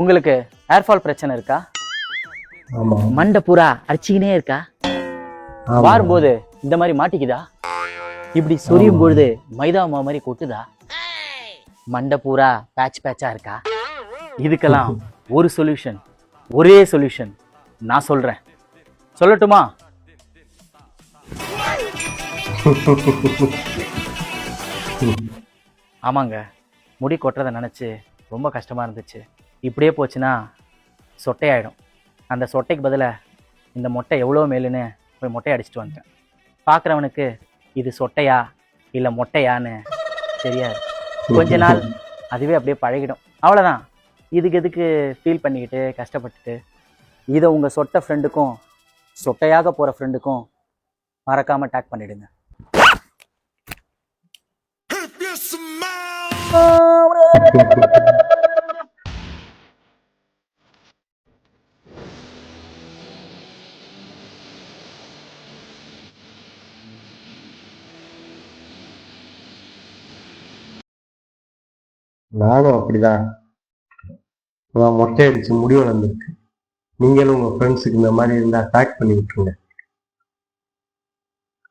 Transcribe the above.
உங்களுக்கு ஏர்ஃபால் பிரச்சனை இருக்கா? ஆமா. மண்டை பூரா அடிச்சுக்கினே இருக்கா? ஆமா. வாரும்போது இந்த மாதிரி மாட்டிக்குதா? இப்படி சொரியும் பொழுது மைதா மாவு மாதிரி கொட்டுதா? மண்டை பூரா பேட்ச் பேட்சா இருக்கா? இதுக்கெல்லாம் ஒரு சொல்யூஷன், ஒரே சொல்யூஷன் நான் சொல்றேன். சொல்லட்டுமா? ஆமாங்க, முடி கொட்டுறதை நினச்சி ரொம்ப கஷ்டமாக இருந்துச்சு. இப்படியே போச்சுன்னா சொட்டையாயிடும். அந்த சொட்டைக்கு பதிலாக இந்த மொட்டை எவ்வளோ மேலுன்னு போய் மொட்டையை அடிச்சுட்டு வந்துட்டேன். பார்க்குறவனுக்கு இது சொட்டையா இல்லை மொட்டையான்னு தெரியாது. கொஞ்ச நாள் அதுவே அப்படியே பழகிடும். அவ்வளோதான். இதுக்கு எதுக்கு ஃபீல் பண்ணிக்கிட்டு கஷ்டப்பட்டுட்டு? இதை உங்கள் சொட்டை ஃப்ரெண்டுக்கும் சொட்டையாக போகிற ஃப்ரெண்டுக்கும் மறக்காமல் டேக் பண்ணிவிடுங்க. நானும் அப்படிதான். மொட்டை அடிச்சு முடி வளர்ந்துருக்கு. நீங்களும் உங்க ஃப்ரெண்ட்ஸுக்கு இந்த மாதிரி இருந்தா டேக் பண்ணி விட்டுருங்க.